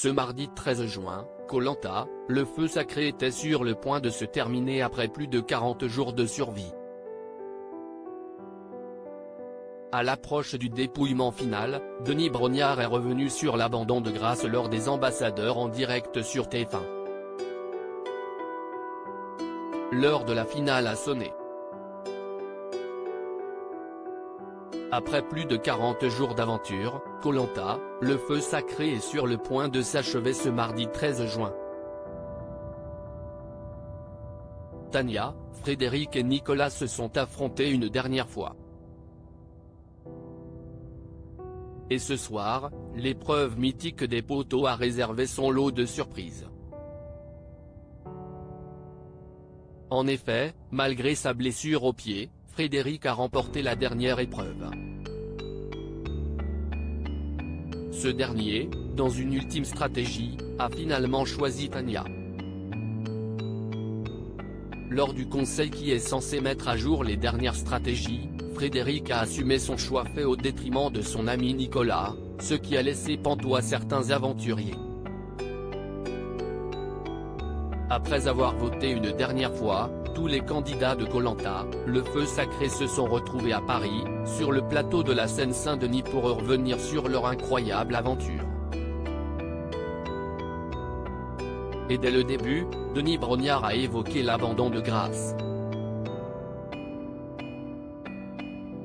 Ce mardi 13 juin, Koh-Lanta, le feu sacré était sur le point de se terminer après plus de 40 jours de survie. À l'approche du dépouillement final, Denis Brognard est revenu sur l'abandon de grâce lors des ambassadeurs en direct sur TF1. L'heure de la finale a sonné. Après plus de 40 jours d'aventure, Koh-Lanta, le feu sacré est sur le point de s'achever ce mardi 13 juin. Tania, Frédéric et Nicolas se sont affrontés une dernière fois. Et ce soir, l'épreuve mythique des poteaux a réservé son lot de surprises. En effet, malgré sa blessure au pied, Frédéric a remporté la dernière épreuve. Ce dernier, dans une ultime stratégie, a finalement choisi Tania. Lors du conseil qui est censé mettre à jour les dernières stratégies, Frédéric a assumé son choix fait au détriment de son ami Nicolas, ce qui a laissé pantois certains aventuriers. Après avoir voté une dernière fois, tous les candidats de Koh-Lanta, le feu sacré se sont retrouvés à Paris, sur le plateau de la Seine-Saint-Denis pour revenir sur leur incroyable aventure. Et dès le début, Denis Brognard a évoqué l'abandon de grâce.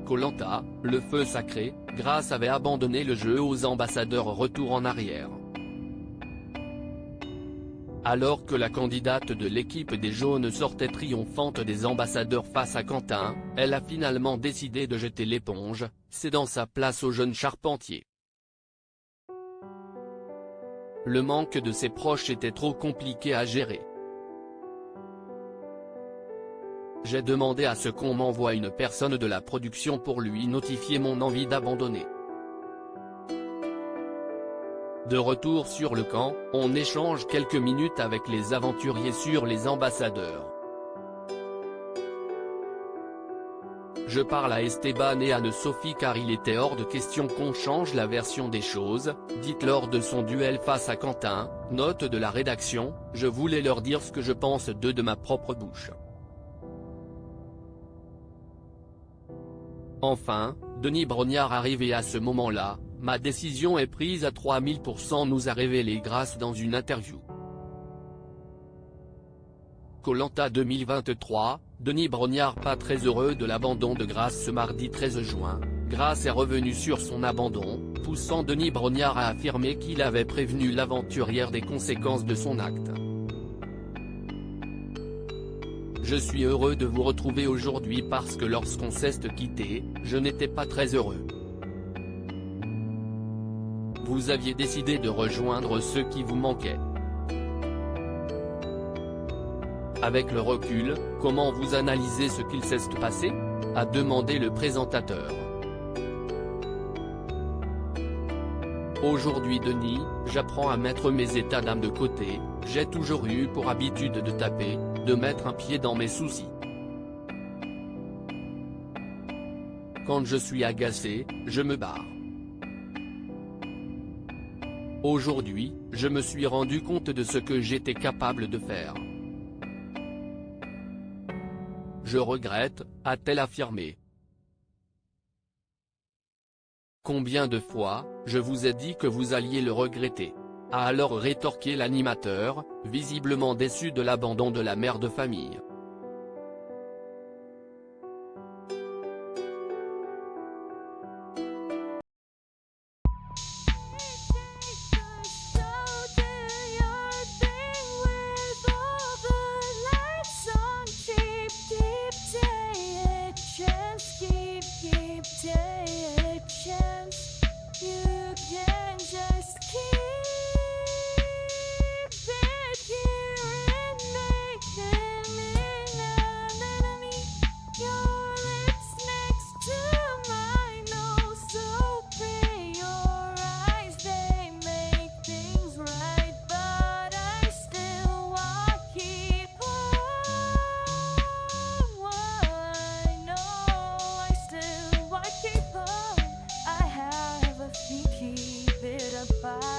Koh-Lanta, le feu sacré, Grace avait abandonné le jeu aux ambassadeurs retour en arrière. Alors que la candidate de l'équipe des jaunes sortait triomphante des ambassadeurs face à Quentin, elle a finalement décidé de jeter l'éponge, cédant sa place au jeune charpentier. Le manque de ses proches était trop compliqué à gérer. J'ai demandé à ce qu'on m'envoie une personne de la production pour lui notifier mon envie d'abandonner. De retour sur le camp, on échange quelques minutes avec les aventuriers sur les ambassadeurs. Je parle à Esteban et Anne-Sophie car il était hors de question qu'on change la version des choses, dite lors de son duel face à Quentin, note de la rédaction, je voulais leur dire ce que je pense d'eux de ma propre bouche. Enfin, Denis Brognard arrivé à ce moment-là, ma décision est prise à 3000%, nous a révélé Grace dans une interview. Koh-Lanta 2023, Denis Brognard pas très heureux de l'abandon de Grace ce mardi 13 juin, Grace est revenue sur son abandon, poussant Denis Brognard à affirmer qu'il avait prévenu l'aventurière des conséquences de son acte. Je suis heureux de vous retrouver aujourd'hui parce que lorsqu'on s'est quitté, je n'étais pas très heureux. Vous aviez décidé de rejoindre ceux qui vous manquaient. Avec le recul, comment vous analysez ce qu'il s'est passé ? A demandé le présentateur. Aujourd'hui Denis, j'apprends à mettre mes états d'âme de côté, j'ai toujours eu pour habitude de taper, de mettre un pied dans mes soucis. Quand je suis agacé, je me barre. Aujourd'hui, je me suis rendu compte de ce que j'étais capable de faire. Je regrette, a-t-elle affirmé. Combien de fois, je vous ai dit que vous alliez le regretter, a alors rétorqué l'animateur, visiblement déçu de l'abandon de la mère de famille. Keep it apart.